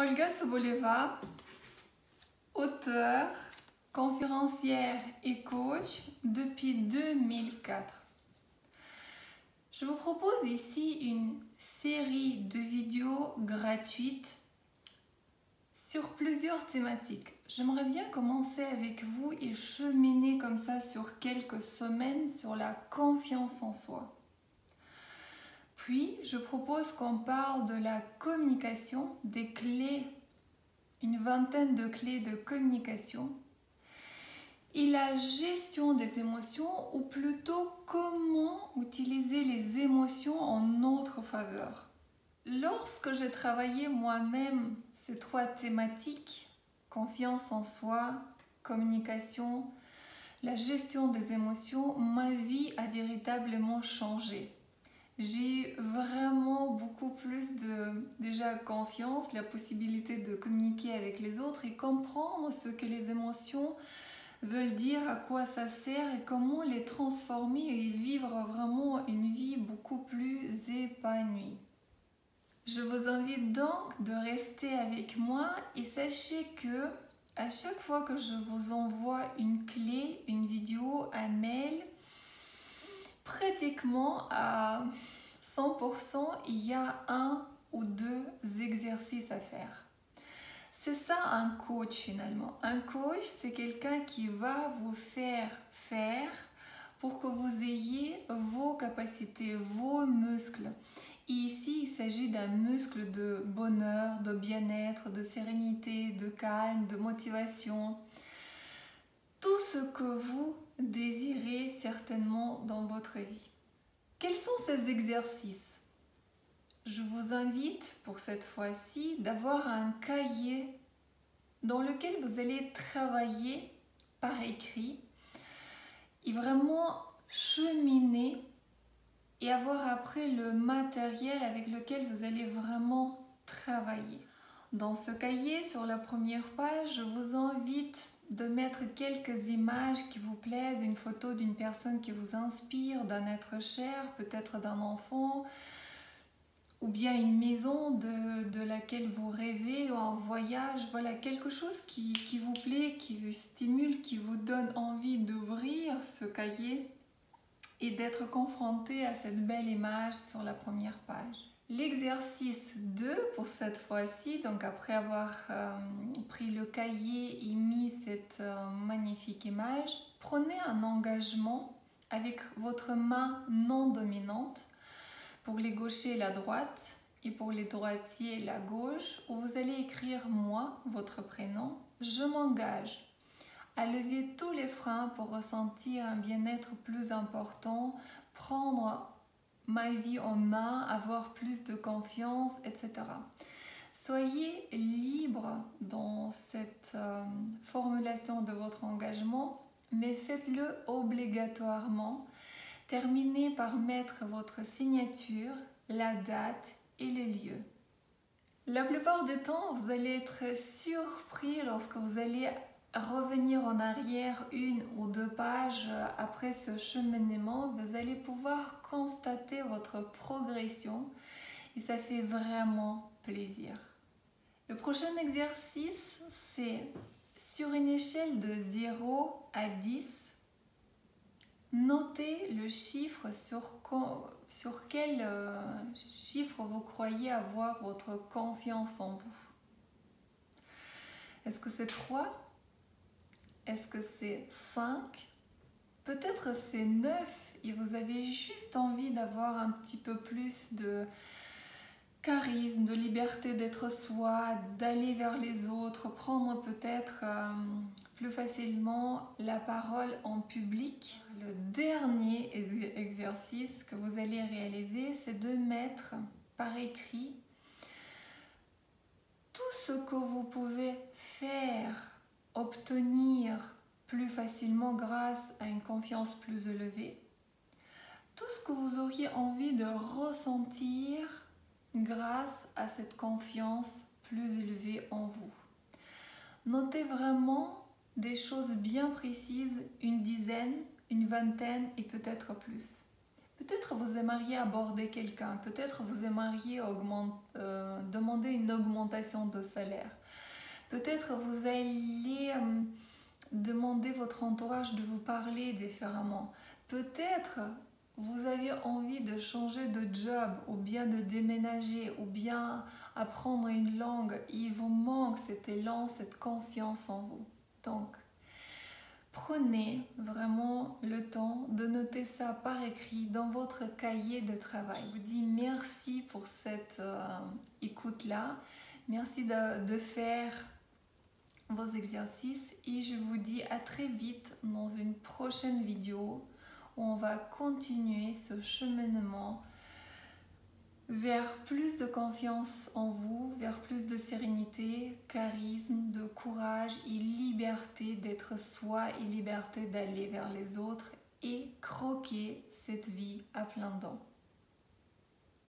Olga Soboleva, auteure, conférencière et coach depuis 2004. Je vous propose ici une série de vidéos gratuites sur plusieurs thématiques. J'aimerais bien commencer avec vous et cheminer comme ça sur quelques semaines sur la confiance en soi. Puis, je propose qu'on parle de la communication, des clés, une vingtaine de clés de communication, et la gestion des émotions, ou plutôt comment utiliser les émotions en notre faveur. Lorsque j'ai travaillé moi-même ces trois thématiques, confiance en soi, communication, la gestion des émotions, ma vie a véritablement changé. J'ai vraiment beaucoup plus de déjà confiance, la possibilité de communiquer avec les autres et comprendre ce que les émotions veulent dire, à quoi ça sert et comment les transformer et vivre vraiment une vie beaucoup plus épanouie. Je vous invite donc de rester avec moi et sachez que à chaque fois que je vous envoie une clé, une vidéo, un mail, pratiquement à 100%, il y a un ou deux exercices à faire. C'est ça un coach finalement. Un coach, c'est quelqu'un qui va vous faire pour que vous ayez vos capacités, vos muscles. Et ici, il s'agit d'un muscle de bonheur, de bien-être, de sérénité, de calme, de motivation. Tout ce que vous désirez certainement dans votre vie. Quels sont ces exercices? Je vous invite pour cette fois-ci d'avoir un cahier dans lequel vous allez travailler par écrit et vraiment cheminer et avoir après le matériel avec lequel vous allez vraiment travailler. Dans ce cahier, sur la première page, je vous invite de mettre quelques images qui vous plaisent, une photo d'une personne qui vous inspire, d'un être cher, peut-être d'un enfant, ou bien une maison de laquelle vous rêvez, ou un voyage, voilà, quelque chose qui vous plaît, qui vous stimule, qui vous donne envie d'ouvrir ce cahier et d'être confronté à cette belle image sur la première page. L'exercice 2 pour cette fois-ci, donc après avoir pris le cahier et mis cette magnifique image, prenez un engagement avec votre main non dominante pour les gauchers la droite et pour les droitiers la gauche, où vous allez écrire moi, votre prénom, je m'engage à lever tous les freins pour ressentir un bien-être plus important, prendre ma vie en main, avoir plus de confiance, etc. Soyez libre dans cette formulation de votre engagement, mais faites-le obligatoirement. Terminez par mettre votre signature, la date et les lieux. La plupart du temps, vous allez être surpris lorsque vous allez revenir en arrière une ou deux pages après ce cheminement. Vous allez pouvoir constater votre progression et ça fait vraiment plaisir. Le prochain exercice, c'est sur une échelle de 0 à 10, notez le chiffre sur quel chiffre vous croyez avoir votre confiance en vous. Est-ce que c'est 3? Est-ce que c'est 5? Peut-être c'est 9 et vous avez juste envie d'avoir un petit peu plus de charisme, de liberté d'être soi, d'aller vers les autres, prendre peut-être plus facilement la parole en public. Le dernier exercice que vous allez réaliser, c'est de mettre par écrit tout ce que vous pouvez faire, obtenir plus facilement grâce à une confiance plus élevée, tout ce que vous auriez envie de ressentir grâce à cette confiance plus élevée en vous. Notez vraiment des choses bien précises, une dizaine, une vingtaine et peut-être plus. Peut-être vous aimeriez aborder quelqu'un, peut-être vous aimeriez demander une augmentation de salaire. Peut-être vous allez demander votre entourage de vous parler différemment. Peut-être vous avez envie de changer de job ou bien de déménager ou bien apprendre une langue. Il vous manque cet élan, cette confiance en vous. Donc, prenez vraiment le temps de noter ça par écrit dans votre cahier de travail. Je vous dis merci pour cette écoute-là. Merci de faire vos exercices et je vous dis à très vite dans une prochaine vidéo où on va continuer ce cheminement vers plus de confiance en vous, vers plus de sérénité, charisme, de courage et liberté d'être soi et liberté d'aller vers les autres et croquer cette vie à plein dents.